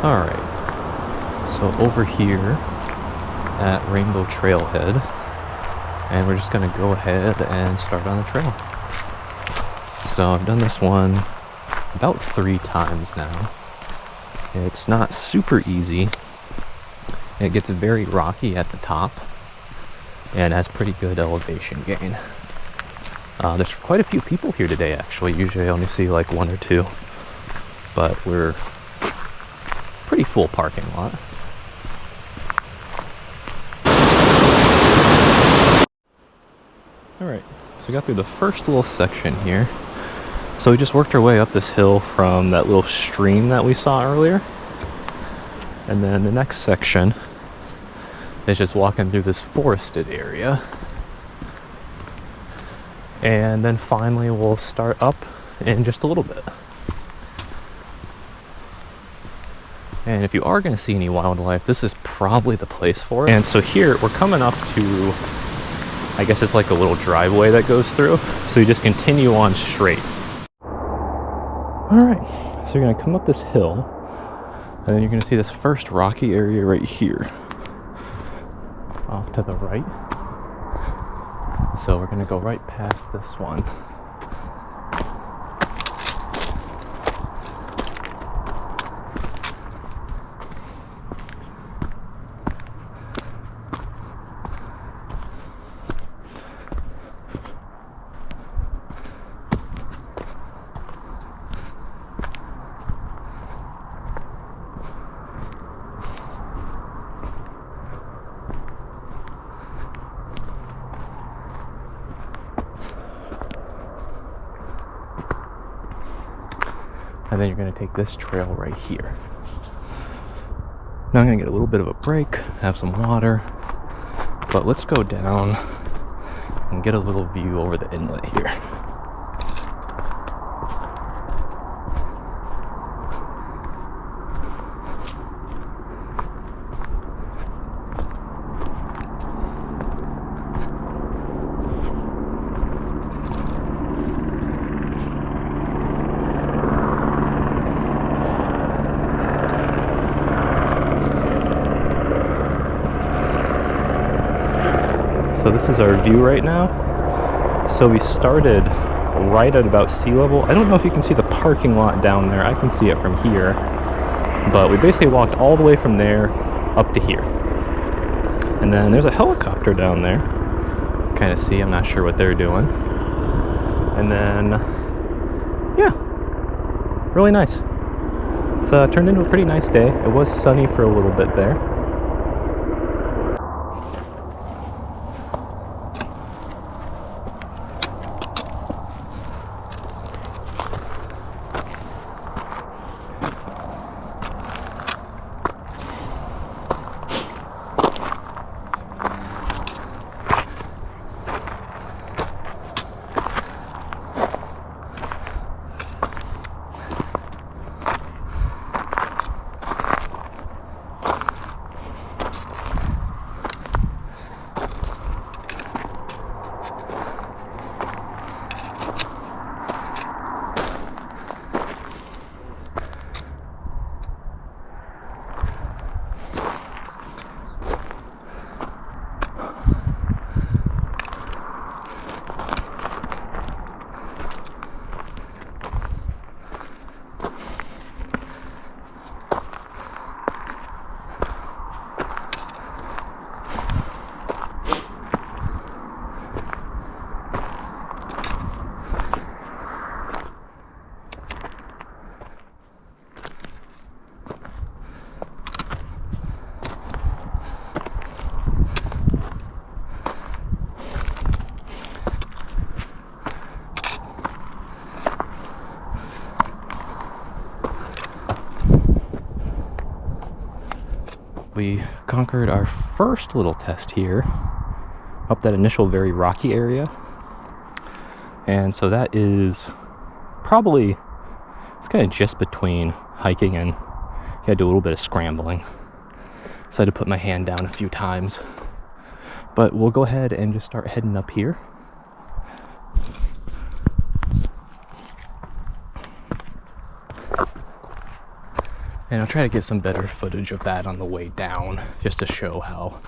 Alright, so over here at Rainbow Trailhead, and we're just gonna go ahead and start on the trail. So I've done this one about 3 times now. It's not super easy. It gets very rocky at the top and has pretty good elevation gain. There's quite a few people here today actually. Usually I only see like 1 or 2, but we're pretty full parking lot. Alright, so we got through the first little section here. So we just worked our way up this hill from that little stream that we saw earlier. And then the next section is just walking through this forested area. And then finally we'll start up in just a little bit. And if you are going to see any wildlife, this is probably the place for it. And so here we're coming up to, I guess it's like a little driveway that goes through. So you just continue on straight. Alright, so you're going to come up this hill, and then you're going to see this first rocky area right here, off to the right. So we're going to go right past this one. And then you're going to take this trail right here. Now I'm going to get a little bit of a break, have some water, but let's go down and get a little view over the inlet here. So this is our view right now. So we started right at about sea level. I don't know if you can see the parking lot down there. I can see it from here. But we basically walked all the way from there up to here. And then there's a helicopter down there. Kind of see, I'm not sure what they're doing. And then, yeah, really nice. It's turned into a pretty nice day. It was sunny for a little bit there. We conquered our first little test here up that initial very rocky area, and so that is probably, it's kind of just between hiking and you gotta do a little bit of scrambling, so I had to put my hand down a few times, but we'll go ahead and just start heading up here. And I'll try to get some better footage of that on the way down, just to show how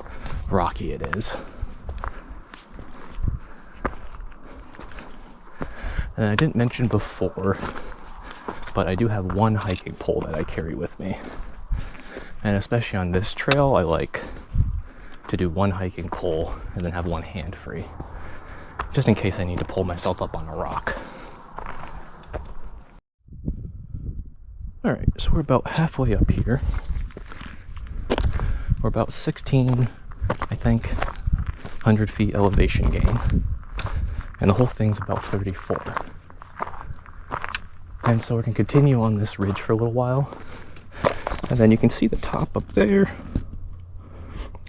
rocky it is. And I didn't mention before, but I do have one hiking pole that I carry with me. And especially on this trail, I like to do one hiking pole and then have one hand free, just in case I need to pull myself up on a rock. All right, so we're about halfway up here. We're about 16, I think, 100 feet elevation gain. And the whole thing's about 34. And so we can continue on this ridge for a little while. And then you can see the top up there.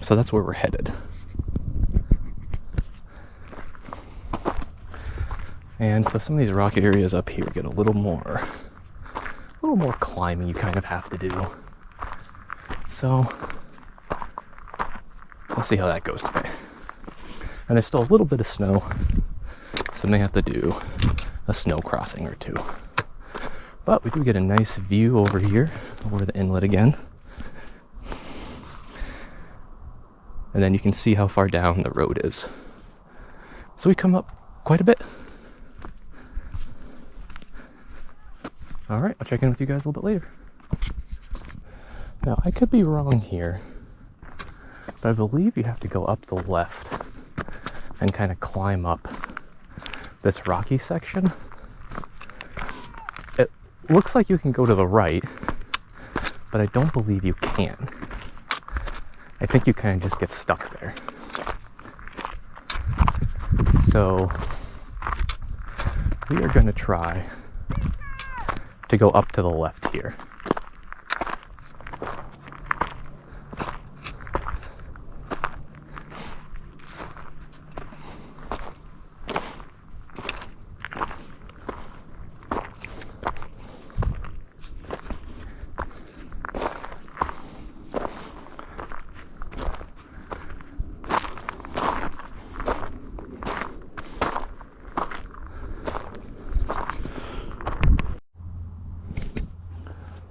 So that's where we're headed. And so some of these rocky areas up here get a little more climbing you kind of have to do. So we'll see how that goes today. And there's still a little bit of snow, so I may have to do a snow crossing or two. But we do get a nice view over here, over the inlet again. And then you can see how far down the road is. So we come up quite a bit. All right, I'll check in with you guys a little bit later. Now, I could be wrong here, but I believe you have to go up the left and kind of climb up this rocky section. It looks like you can go to the right, but I don't believe you can. I think you kind of just get stuck there. So we are going to try to go up to the left here.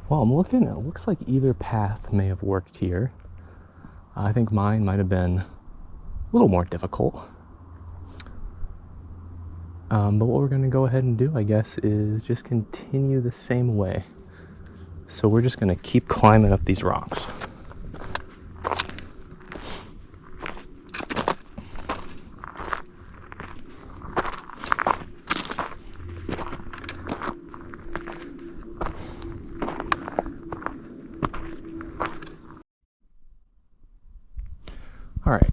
Well, I'm looking, it looks like either path may have worked here. I think mine might have been a little more difficult. But what we're going to go ahead and do, I guess, is just continue the same way. So we're just going to keep climbing up these rocks. All right,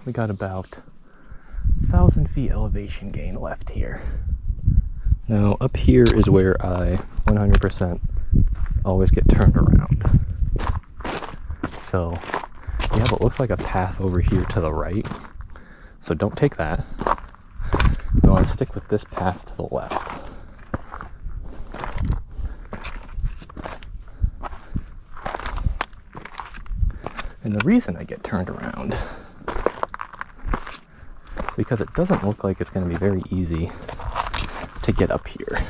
we got about 1,000 feet elevation gain left here. Now up here is where I 100% always get turned around. So you have what looks like a path over here to the right. So don't take that. You want to stick with this path to the left. And the reason I get turned around is because it doesn't look like it's going to be very easy to get up here.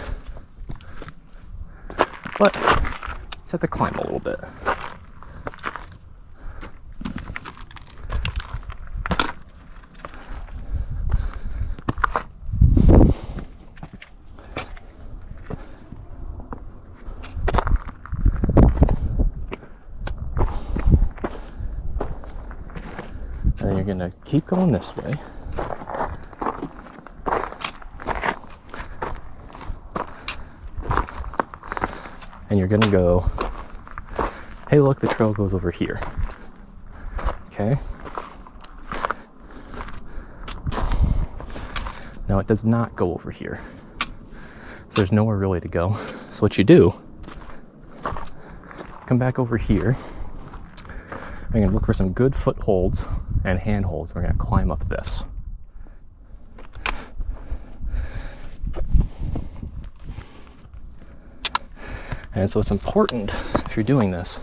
But just have to climb a little bit. And then you're going to keep going this way. And you're going to go, hey, look, the trail goes over here. Okay? Now, it does not go over here. So there's nowhere really to go. So what you do, come back over here. We're going to look for some good footholds and handholds. We're going to climb up this. And so it's important, if you're doing this,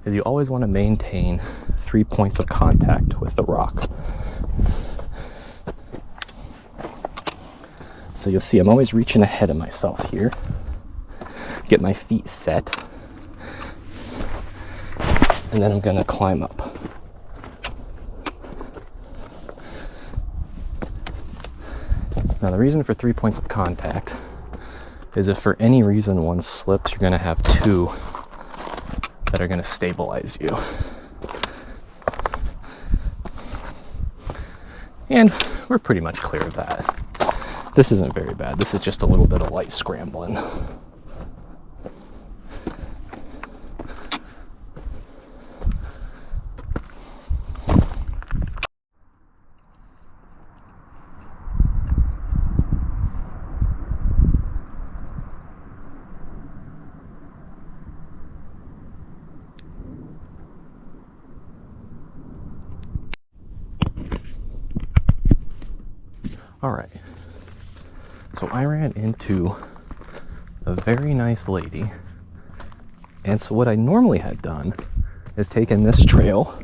is you always want to maintain 3 points of contact with the rock. So you'll see I'm always reaching ahead of myself here. Get my feet set. and then I'm gonna climb up. Now the reason for 3 points of contact is if for any reason one slips, you're gonna have two that are gonna stabilize you. And we're pretty much clear of that. This isn't very bad. This is just a little bit of light scrambling. All right, so I ran into a very nice lady, and so what I normally had done is taken this trail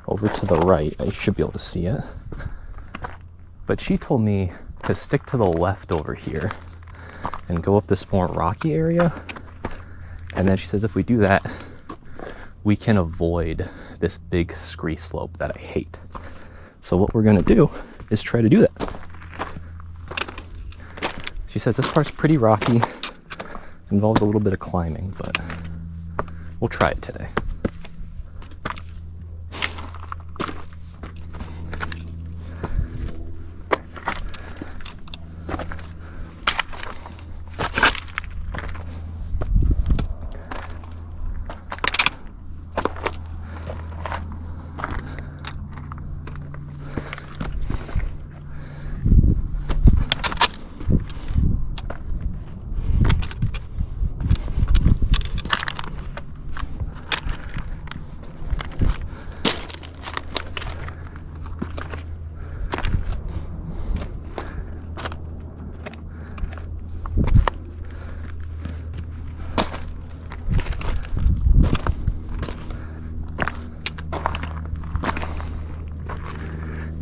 over to the right. I should be able to see it, but she told me to stick to the left over here and go up this more rocky area, and then she says if we do that, we can avoid this big scree slope that I hate. So what we're gonna do is try to do that. She says this part's pretty rocky, involves a little bit of climbing, but we'll try it today.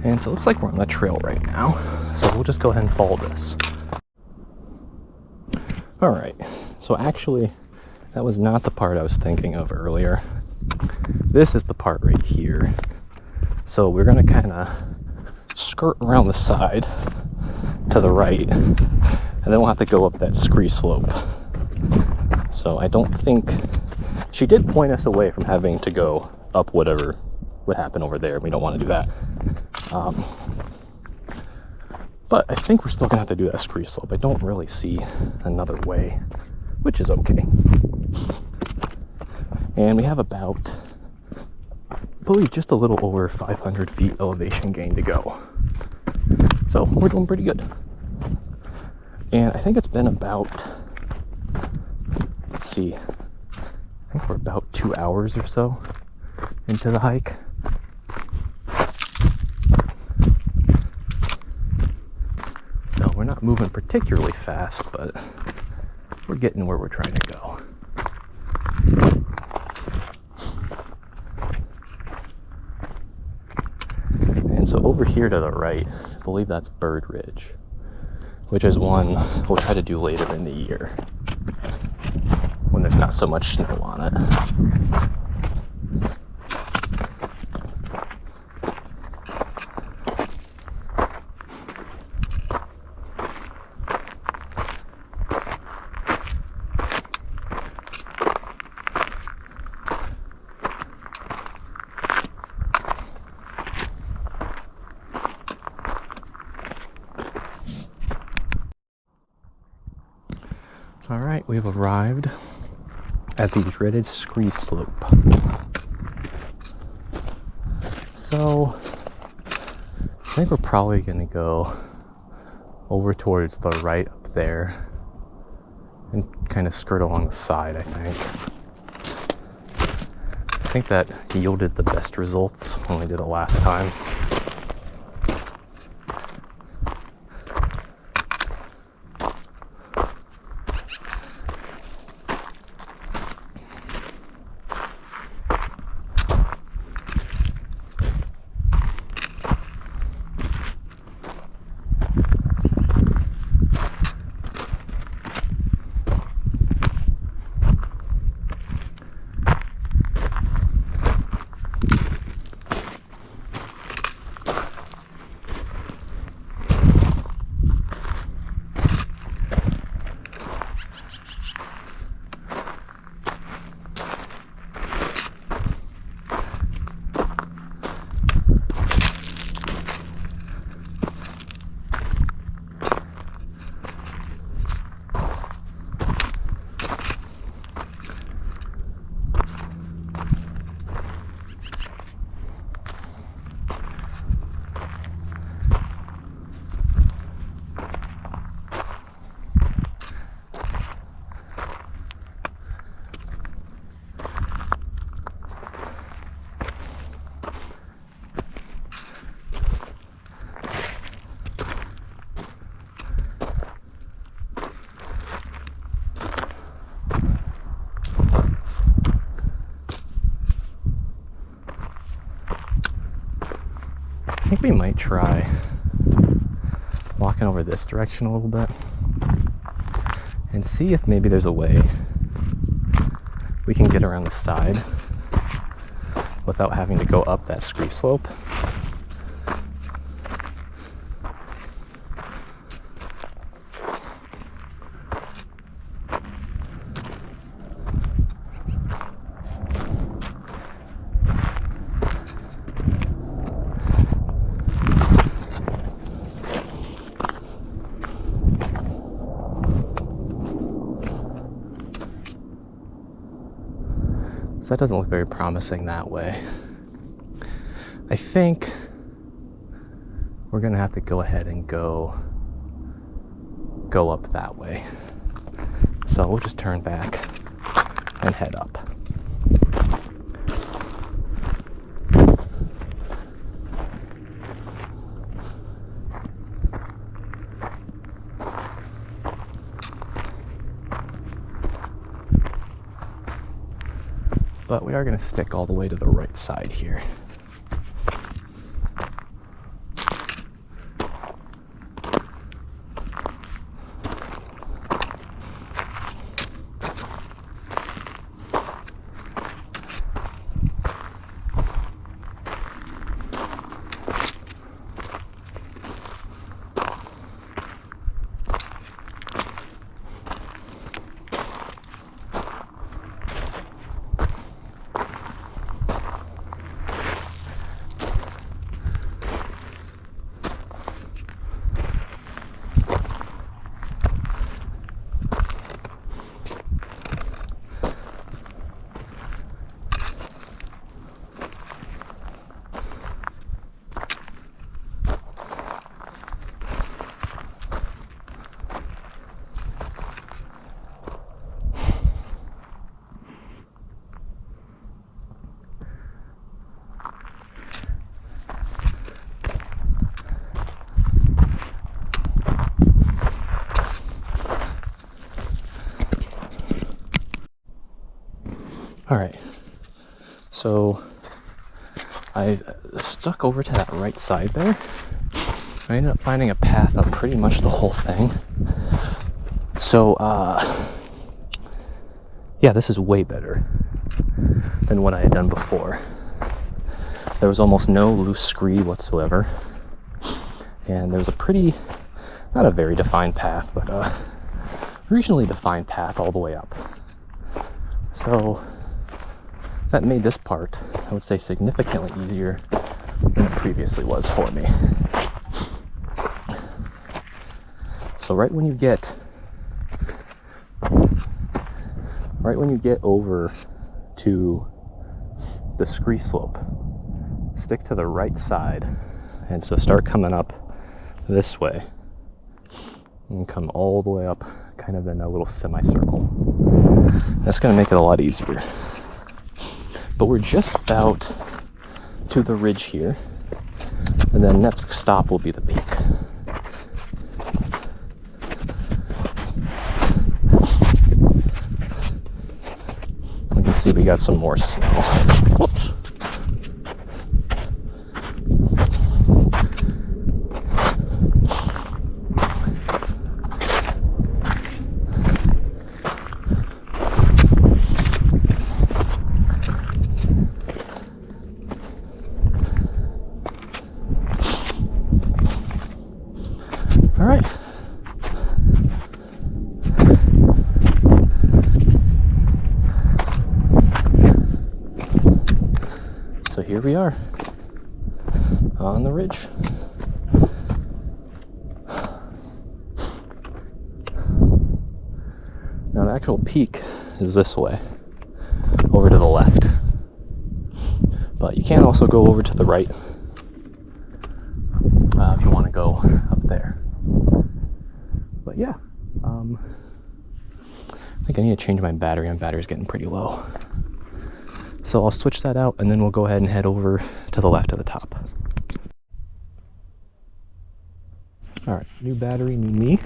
And so it looks like we're on the trail right now. So we'll just go ahead and follow this. All right, so actually that was not the part I was thinking of earlier. This is the part right here. So we're gonna kind of skirt around the side to the right, and then we'll have to go up that scree slope. So I don't think, she did point us away from having to go up whatever would happen over there. We don't want to do that. But I think we're still gonna have to do that scree slope. I don't really see another way, which is okay. And we have about, I believe, just a little over 500 feet elevation gain to go. So we're doing pretty good. And I think it's been about, let's see, I think we're about 2 hours or so into the hike. So we're not moving particularly fast, but we're getting where we're trying to go. And so over here to the right, I believe that's Bird Ridge, which is one we'll try to do later in the year when there's not so much snow on it. All right, we've arrived at the dreaded scree slope. So I think we're probably gonna go over towards the right up there and kind of skirt along the side, I think. I think that yielded the best results when we did it last time. we might try walking over this direction a little bit and see if maybe there's a way we can get around the side without having to go up that scree slope. That doesn't look very promising that way. I think we're gonna have to go ahead and go up that way. So we'll just turn back and head up. But we are going to stick all the way to the right side here. All right, so I stuck over to that right side there. I ended up finding a path up pretty much the whole thing. So, yeah, this is way better than what I had done before. There was almost no loose scree whatsoever. And there was a pretty, not a very defined path, but a regionally defined path all the way up. So that made this part, I would say, significantly easier than it previously was for me. So right when you get over to the scree slope, stick to the right side, and so start coming up this way and come all the way up kind of in a little semicircle. That's going to make it a lot easier. But we're just about to the ridge here, and then next stop will be the peak. You can see we got some more snow. Whoops. All right. So here we are on the ridge. Now the actual peak is this way, over to the left. But you can also go over to the right if you want to go up there. But yeah, I think I need to change my battery. My battery's getting pretty low. So I'll switch that out and then we'll go ahead and head over to the left of the top. All right, new battery, new me.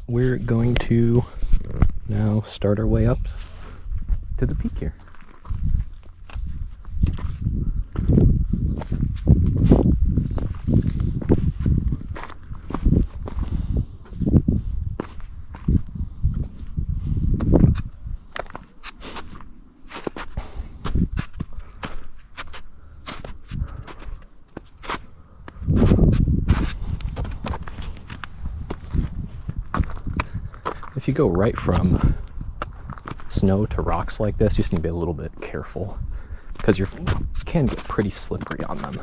We're going to now start our way up to the peak here. if you go right from snow to rocks like this, you just need to be a little bit careful because you can get pretty slippery on them.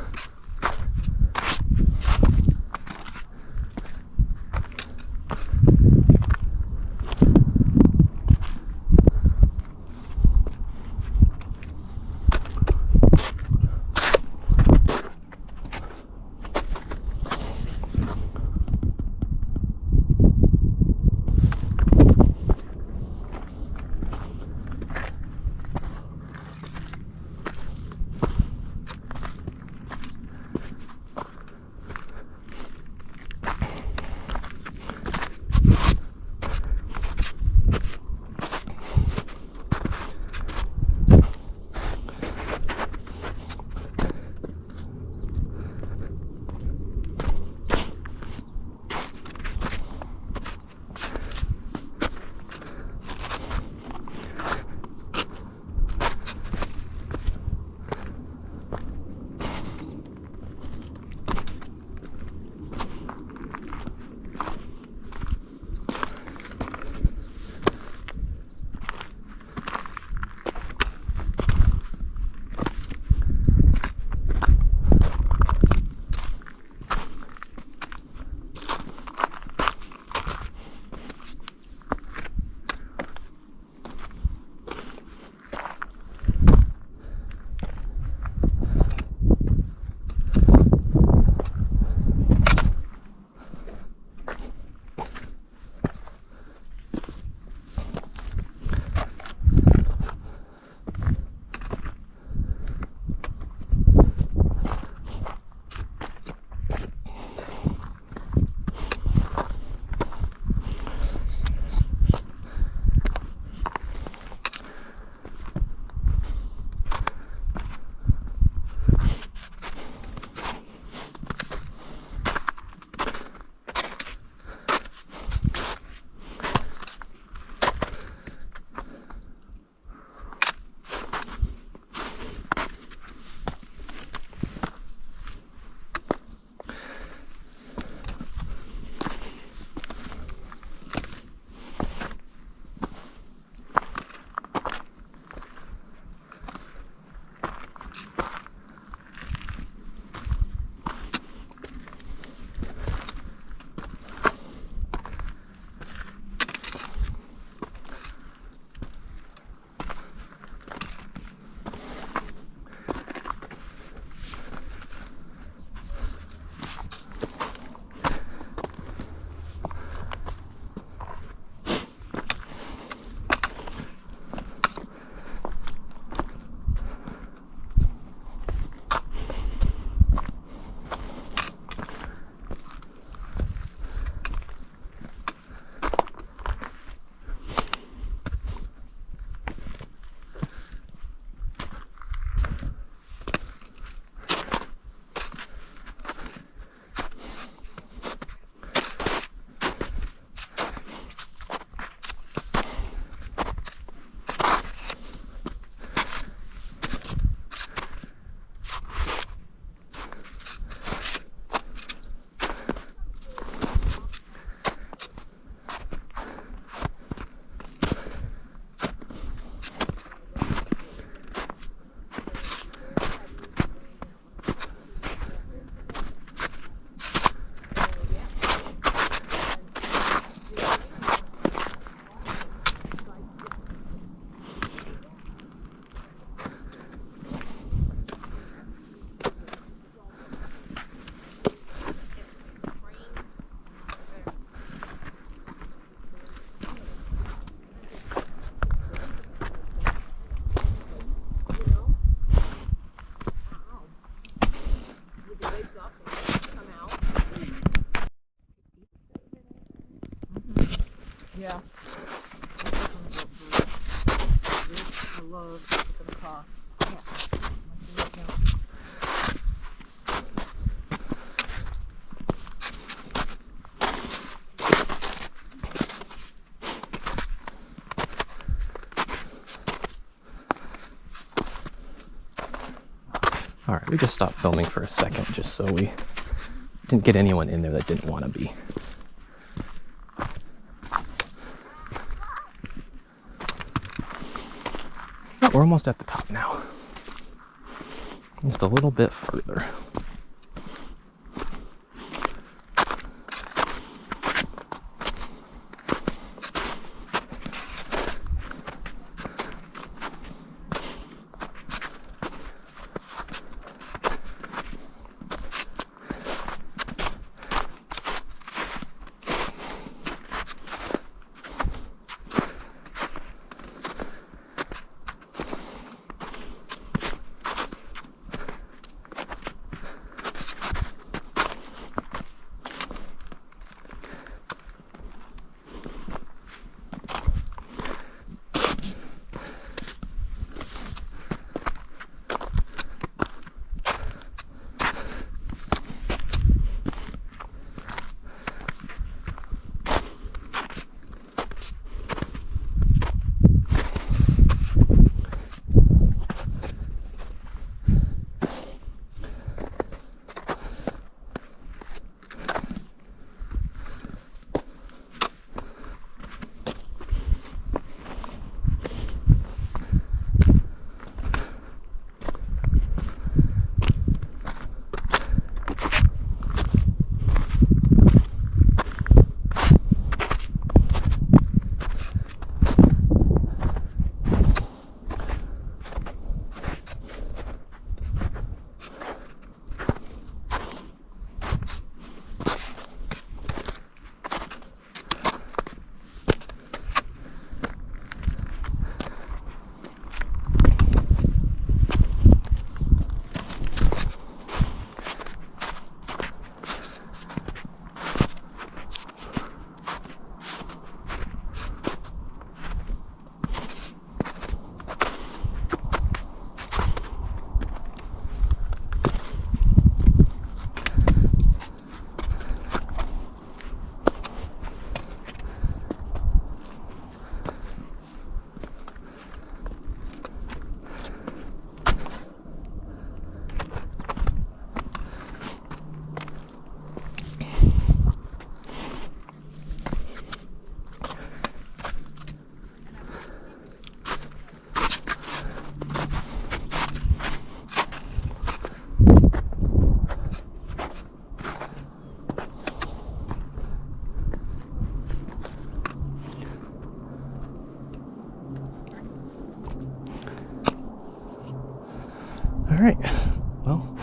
Yeah. I love the cough. Alright, we just stopped filming for a second just so we didn't get anyone in there that didn't want to be. We're almost at the top now. Just a little bit further. All right, well,